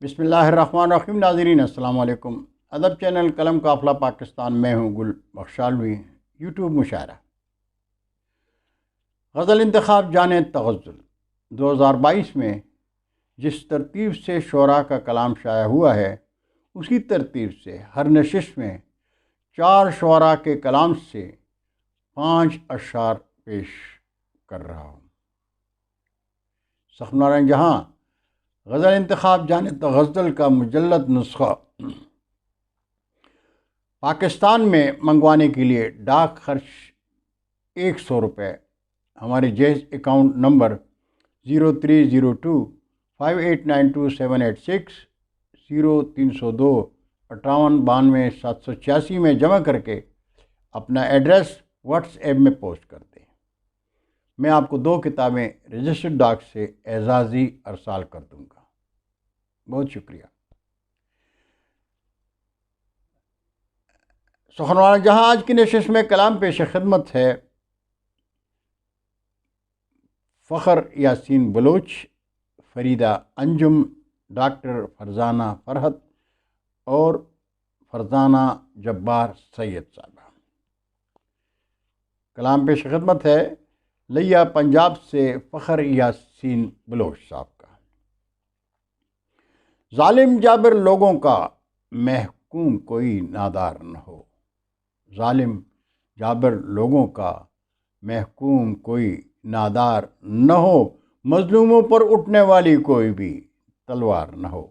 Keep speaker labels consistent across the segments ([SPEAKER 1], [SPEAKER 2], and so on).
[SPEAKER 1] بسم اللہ الرحمن الرحیم۔ ناظرین السلام علیکم۔ ادب چینل قلم قافلہ پاکستان میں ہوں گل بخشالوی۔ یوٹیوب مشاعرہ غزل انتخاب جانے تغزل 2022 میں جس ترتیب سے شعراء کا کلام شائع ہوا ہے، اسی ترتیب سے ہر نشست میں 4 شعراء کے کلام سے 5 اشعار پیش کر رہا ہوں۔ سخنوار جہاں غزل انتخاب جانے تغزل کا مجلد نسخہ پاکستان میں منگوانے کے لیے ڈاک خرچ 100 روپے ہمارے جیز اکاؤنٹ نمبر 0302589278 0302 5892 786 میں جمع کر کے اپنا ایڈریس واٹس ایپ میں پوسٹ کر دیں۔ میں آپ کو 2 کتابیں رجسٹرڈ ڈاک سے اعزازی ارسال کر دوں گا۔ بہت شکریہ۔ سخنوار جہاں آج کی نشست میں کلام پیش خدمت ہے فخر یاسین بلوچ، فریدہ انجم، ڈاکٹر فرزانہ فرحت اور فرزانہ جبار سید صاحبہ۔ کلام پیش خدمت ہے لیا پنجاب سے فخر یاسین بلوچ صاحب کا۔ ظالم جابر لوگوں کا محکوم کوئی نادار نہ ہو، ظالم جابر لوگوں کا محکوم کوئی نادار نہ ہو، مظلوموں پر اٹھنے والی کوئی بھی تلوار نہ ہو۔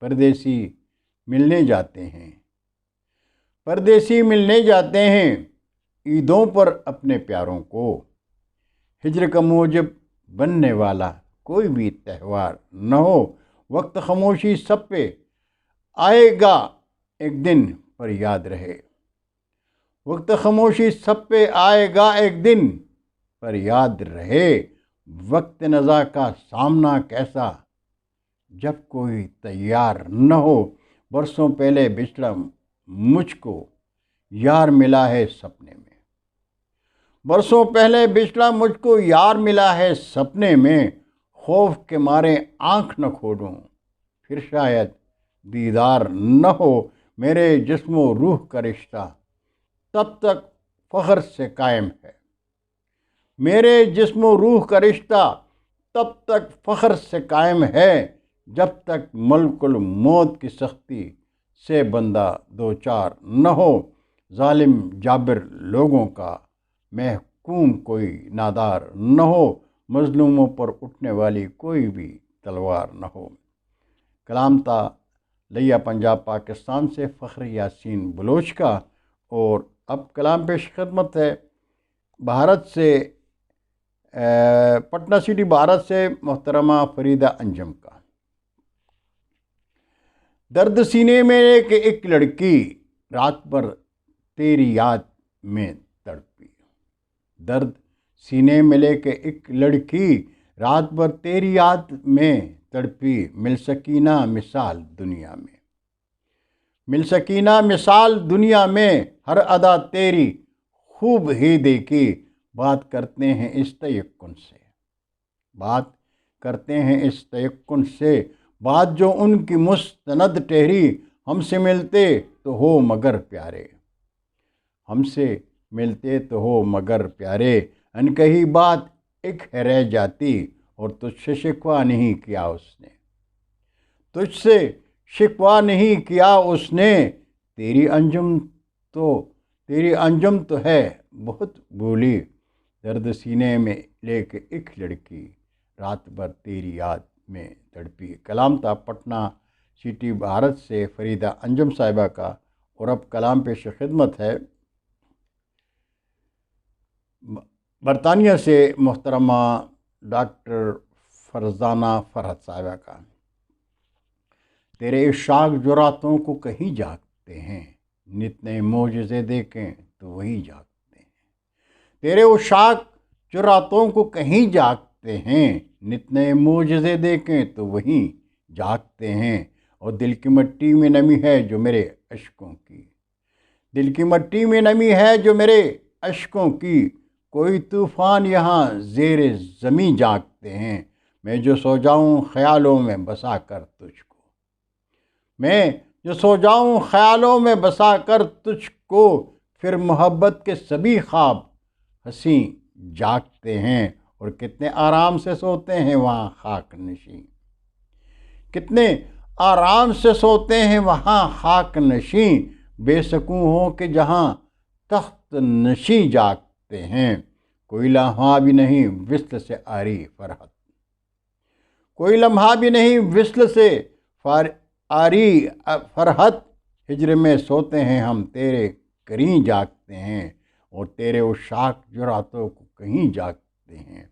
[SPEAKER 1] پردیسی ملنے جاتے ہیں، پردیسی ملنے جاتے ہیں عیدوں پر اپنے پیاروں کو، ہجر کا موجب بننے والا کوئی بھی تہوار نہ ہو۔ وقت خاموشی سب پہ آئے گا ایک دن پر یاد رہے، وقت خاموشی سب پہ آئے گا ایک دن پر یاد رہے۔ وقت نزا کا سامنا کیسا جب کوئی تیار نہ ہو، برسوں پہلے بچھڑا مجھ کو یار ملا ہے سپنے میں، برسوں پہلے بچھڑا مجھ کو یار ملا ہے سپنے میں۔ خوف کے مارے آنکھ نہ کھولوں پھر شاید دیدار نہ ہو، میرے جسم و روح کا رشتہ تب تک فخر سے قائم ہے، میرے جسم و روح کا رشتہ تب تک فخر سے قائم ہے، جب تک ملک الموت کی سختی سے بندہ دوچار نہ ہو۔ ظالم جابر لوگوں کا محکوم کوئی نادار نہ ہو، مظلوموں پر اٹھنے والی کوئی بھی تلوار نہ ہو۔ کلام تھا لیا پنجاب پاکستان سے فخر یاسین بلوچ کا، اور اب کلام پیش خدمت ہے بھارت سے پٹنہ سٹی بھارت سے محترمہ فریدہ انجم کا۔ درد سینے میں کہ ایک لڑکی رات بھر تیری یاد میں تڑپی، درد سینے میں لے کے ایک لڑکی رات بھر تیری یاد میں تڑپی، مل سکینہ مثال دنیا میں، مل سکینہ مثال دنیا میں، ہر ادا تیری خوب ہی دیکھی، بات کرتے ہیں اس تیقن سے، بات کرتے ہیں اس تیقن سے، بات جو ان کی مستند ٹھہری، ہم سے ملتے تو ہو مگر پیارے، ہم سے ملتے تو ہو مگر پیارے، ان کہی بات ایک ہے رہ جاتی، اور تجھ سے شکوہ نہیں کیا اس نے، تجھ سے شکوہ نہیں کیا اس نے، تیری انجم تو ہے بہت بھولی، درد سینے میں لے کے ایک لڑکی رات بھر تیری یاد میں تڑپی۔ کلام تھا پٹنہ سٹی بھارت سے فریدہ انجم صاحبہ کا، اور اب کلام پیش خدمت ہے برطانیہ سے محترمہ ڈاکٹر فرزانہ فرحت صاحبہ کا۔ تیرے اشاق جو راتوں کو کہیں جاگتے ہیں، نت نئے معجزے دیکھیں تو وہی جاگتے ہیں، تیرے اشاق جو راتوں کو کہیں جاگتے ہیں، نت نئے معجزے دیکھیں تو وہیں جاگتے ہیں، اور دل کی مٹی میں نمی ہے جو میرے اشکوں کی، دل کی مٹی میں نمی ہے جو میرے اشکوں کی، کوئی طوفان یہاں زیر زمیں جاگتے ہیں، میں جو سو جاؤں خیالوں میں بسا کر تجھ کو، میں جو سو جاؤں خیالوں میں بسا کر تجھ کو، پھر محبت کے سبھی خواب حسیں جاگتے ہیں، اور کتنے آرام سے سوتے ہیں وہاں خاک نشیں، کتنے آرام سے سوتے ہیں وہاں خاک نشیں، بے سکون ہو کہ جہاں تخت نشیں جاگتے ہیں، کوئی لمحہ بھی نہیں وصل سے آری فرحت، کوئی لمحہ بھی نہیں وصل سے آری فرحت، ہجر میں سوتے ہیں ہم تیرے کریں جاگتے ہیں، اور تیرے عشاق جو راتوں کو کہیں جاگتے ہیں،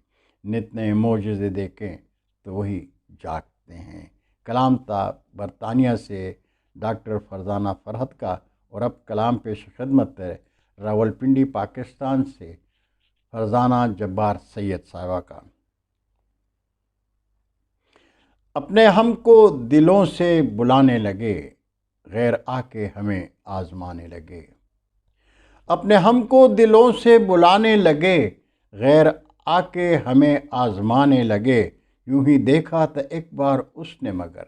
[SPEAKER 1] نت نئے معجزے دیکھیں تو وہی جاگتے ہیں۔ کلام تھا برطانیہ سے ڈاکٹر فرزانہ فرحت کا، اور اب کلام پیش خدمت ہے راولپنڈی پاکستان سے فرزانہ جبار سید صاحبہ کا۔ اپنے ہم کو دلوں سے بلانے لگے، غیر آ کے ہمیں آزمانے لگے، اپنے ہم کو دلوں سے بلانے لگے، غیر آ کے ہمیں آزمانے لگے، یوں ہی دیکھا تھا ایک بار اس نے مگر،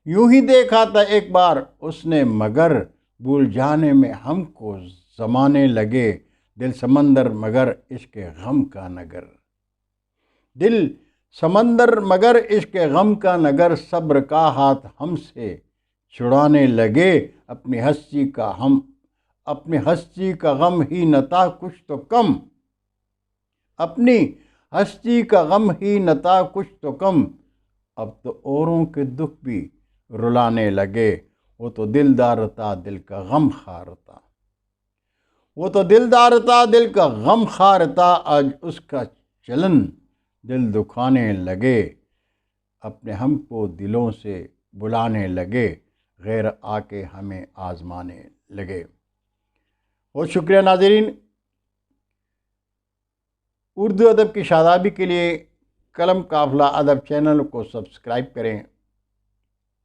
[SPEAKER 1] یوں ہی دیکھا تھا ایک بار اس نے مگر، بھول جانے میں ہم کو زمانے لگے، دل سمندر مگر عشق غم کا نگر، دل سمندر مگر عشق غم کا نگر، صبر کا ہاتھ ہم سے چھڑانے لگے، اپنی ہستی کا غم ہی نہ تھا کچھ تو کم، اپنی ہستی کا غم ہی نہ تھا کچھ تو کم، اب تو اوروں کے دکھ بھی رلانے لگے، وہ تو دلدار تھا دل کا غم خار تھا، وہ تو دلدار تھا دل کا غم خار تھا، آج اس کا چلن دل دکھانے لگے، اپنے ہم کو دلوں سے بلانے لگے، غیر آ کے ہمیں آزمانے لگے۔ بہت شکریہ ناظرین۔ اردو ادب کی شادابی کے لیے قلم قافلہ ادب چینل کو سبسکرائب کریں،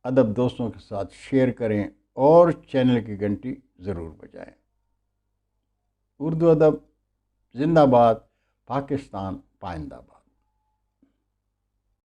[SPEAKER 1] ادب دوستوں کے ساتھ شیئر کریں، اور چینل کی گھنٹی ضرور بجائیں۔ اردو ادب زندہ باد، پاکستان پائندہ باد۔